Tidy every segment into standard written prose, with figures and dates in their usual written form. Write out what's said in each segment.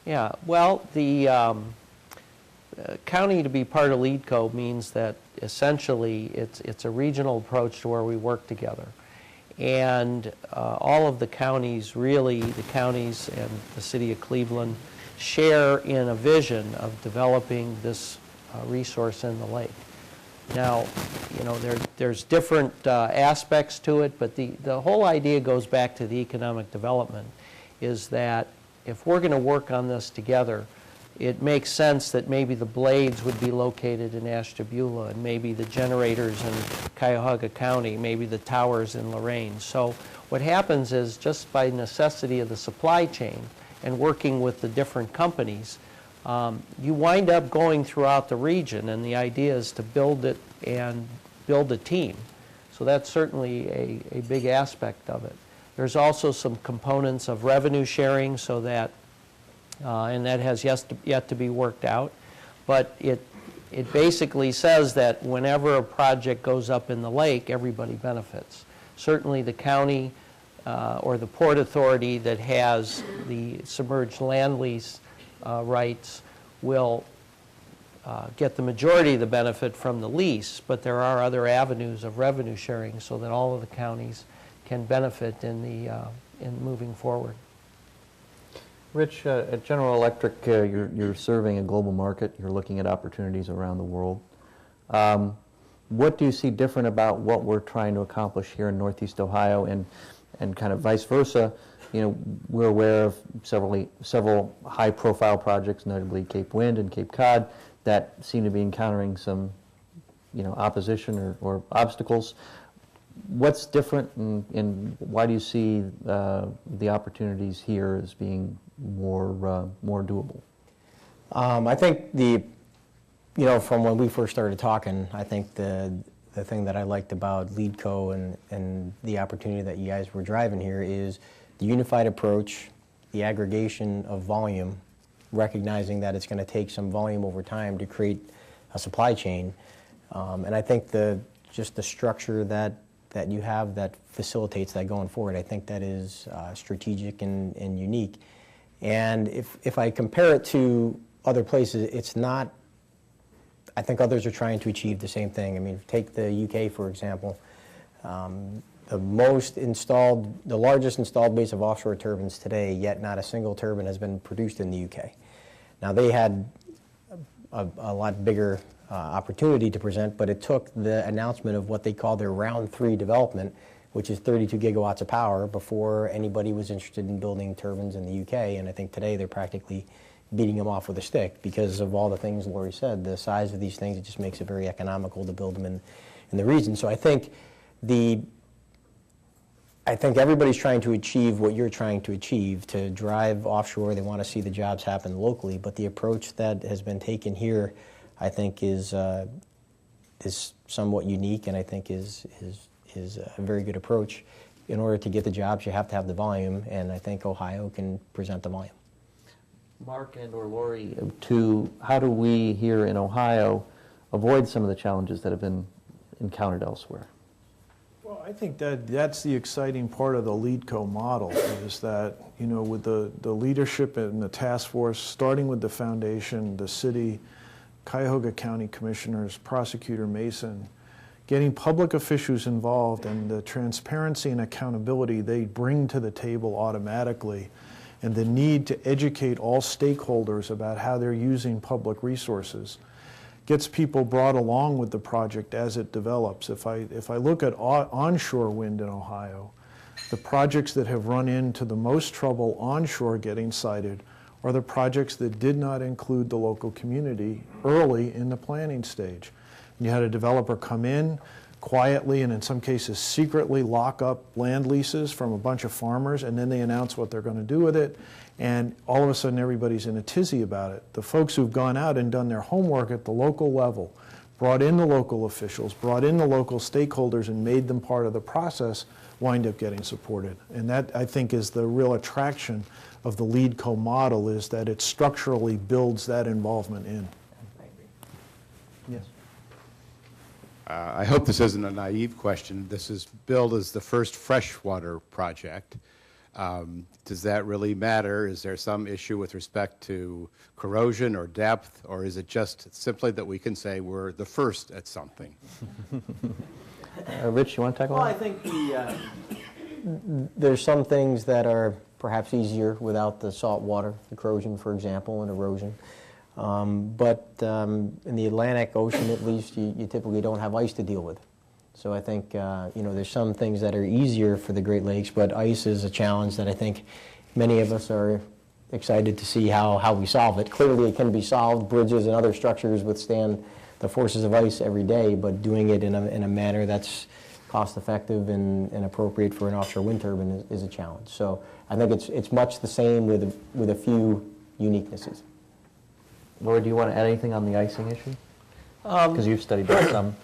Yeah, well, the county to be part of LEEDCO means that essentially it's a regional approach to where we work together. And all of the counties, really, the counties and the city of Cleveland share in a vision of developing this resource in the lake. Now, you know, there's different aspects to it, but the whole idea goes back to the economic development, is that if we're going to work on this together, it makes sense that maybe the blades would be located in Ashtabula, and maybe the generators in Cuyahoga County, maybe the towers in Lorain. So what happens is, just by necessity of the supply chain and working with the different companies, you wind up going throughout the region, and the idea is to build it and build a team. So that's certainly a big aspect of it. There's also some components of revenue sharing, so that and that has yet to be worked out. But it basically says that whenever a project goes up in the lake, everybody benefits. Certainly the county or the Port Authority that has the submerged land lease rights will get the majority of the benefit from the lease, but there are other avenues of revenue sharing so that all of the counties can benefit in moving forward. Rich, at General Electric, you're serving a global market. You're looking at opportunities around the world. What do you see different about what we're trying to accomplish here in Northeast Ohio, and kind of vice versa? You know, we're aware of several high-profile projects, notably Cape Wind and Cape Cod, that seem to be encountering some, you know, opposition or obstacles. What's different, and why do you see the opportunities here as being more doable? I think from when we first started talking, I think the thing that I liked about LEEDCO and the opportunity that you guys were driving here is the unified approach, the aggregation of volume, recognizing that it's going to take some volume over time to create a supply chain, and I think just the structure that you have that facilitates that going forward, I think that is strategic and unique. And if I compare it to other places, it's not, I think others are trying to achieve the same thing. I mean, take the UK, for example. The largest installed base of offshore turbines today, yet not a single turbine has been produced in the UK. Now, they had a lot bigger opportunity to present, but it took the announcement of what they call their round 3 development, which is 32 gigawatts of power, before anybody was interested in building turbines in the UK. And I think today they're practically beating them off with a stick because of all the things Lori said. The size of these things, it just makes it very economical to build them in the region. So I think everybody's trying to achieve what you're trying to achieve, to drive offshore. They want to see the jobs happen locally, but the approach that has been taken here, I think, is somewhat unique, and I think is a very good approach. In order to get the jobs, you have to have the volume, and I think Ohio can present the volume. Mark and or Lori, how do we here in Ohio avoid some of the challenges that have been encountered elsewhere? Well, I think that's the exciting part of the LEEDCO model, is that, you know, with the leadership and the task force, starting with the foundation, the city, Cuyahoga County Commissioners, Prosecutor Mason, getting public officials involved, and the transparency and accountability they bring to the table automatically, and the need to educate all stakeholders about how they're using public resources, gets people brought along with the project as it develops. If I look at onshore wind in Ohio, the projects that have run into the most trouble onshore getting sited are the projects that did not include the local community early in the planning stage. You had a developer come in quietly, and in some cases secretly, lock up land leases from a bunch of farmers, and then they announce what they're going to do with it, and all of a sudden everybody's in a tizzy about it. The folks who've gone out and done their homework at the local level, brought in the local officials, brought in the local stakeholders, and made them part of the process, wind up getting supported. And that, I think, is the real attraction of the LEEDCO model, is that it structurally builds that involvement in. Yes. I hope this isn't a naive question. This is billed as the first freshwater project. Does that really matter? Is there some issue with respect to corrosion or depth, or is it just simply that we can say we're the first at something? Rich, you want to tackle Well, I that? think there's some things that are perhaps easier without the salt water, the corrosion, for example, and erosion. But in the Atlantic Ocean, at least, you typically don't have ice to deal with. So I think there's some things that are easier for the Great Lakes, but ice is a challenge that I think many of us are excited to see how we solve it. Clearly, it can be solved. Bridges and other structures withstand the forces of ice every day, but doing it in a manner that's cost-effective and appropriate for an offshore wind turbine is a challenge. So I think it's much the same with a few uniquenesses. Laura, do you want to add anything on the icing issue? Because you've studied that some.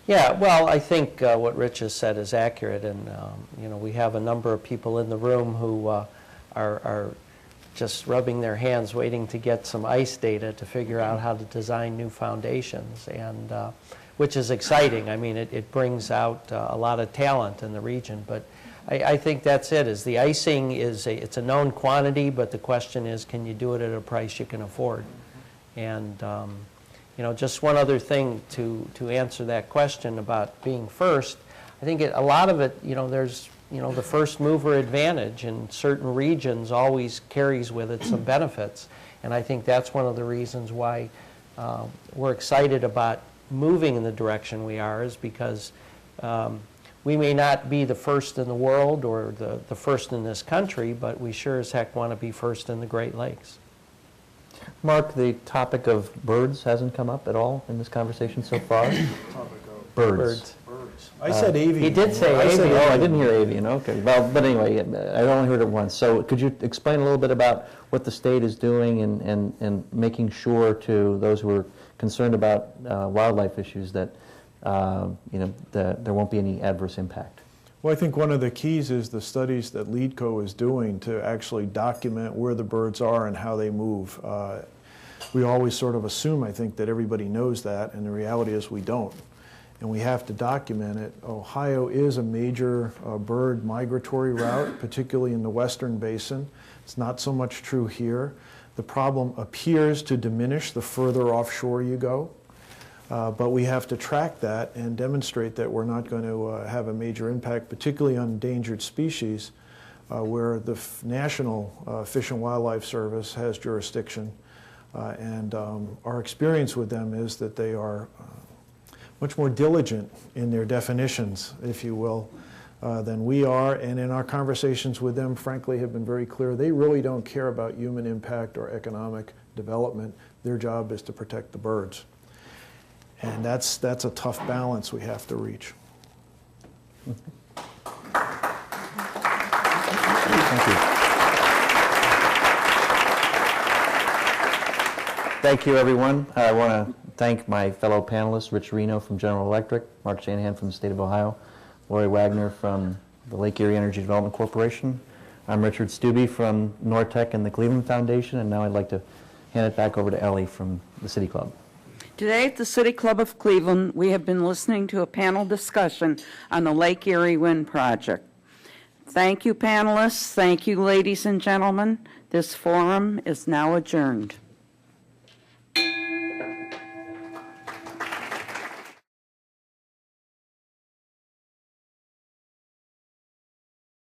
Yeah, well, I think what Rich has said is accurate, and we have a number of people in the room who are just rubbing their hands waiting to get some ice data to figure out how to design new foundations, and which is exciting. I mean, it brings out a lot of talent in the region, but I think that's it. Is the icing it's a known quantity, but the question is, can you do it at a price you can afford? And just one other thing to answer that question about being first. I think a lot of it, there's the first mover advantage in certain regions always carries with it some benefits, and I think that's one of the reasons why we're excited about moving in the direction we are, is because we may not be the first in the world or the first in this country, but we sure as heck want to be first in the Great Lakes. Mark, the topic of birds hasn't come up at all in this conversation so far? Birds. I said avian. He did say I said avian. Oh, I didn't hear avian, okay. Well, but anyway, I only heard it once. So could you explain a little bit about what the state is doing and making sure to those who are concerned about wildlife issues that, that there won't be any adverse impact? Well, I think one of the keys is the studies that LEEDCO is doing to actually document where the birds are and how they move. We always sort of assume, I think, that everybody knows that, and the reality is we don't. And we have to document it. Ohio is a major bird migratory route, particularly in the western basin. It's not so much true here. The problem appears to diminish the further offshore you go. But we have to track that and demonstrate that we're not going to have a major impact, particularly on endangered species, where the National Fish and Wildlife Service has jurisdiction. And our experience with them is that they are much more diligent in their definitions, if you will, than we are. And in our conversations with them, frankly, have been very clear. They really don't care about human impact or economic development. Their job is to protect the birds. And that's a tough balance we have to reach. Thank you. Thank you, everyone. I want to thank my fellow panelists, Rich Reno from General Electric, Mark Shanahan from the State of Ohio, Lori Wagner from the Lake Erie Energy Development Corporation. I'm Richard Stubbe from Nortec and the Cleveland Foundation, and now I'd like to hand it back over to Ellie from the City Club. Today at the City Club of Cleveland, we have been listening to a panel discussion on the Lake Erie Wind Project. Thank you, panelists. Thank you, ladies and gentlemen. This forum is now adjourned.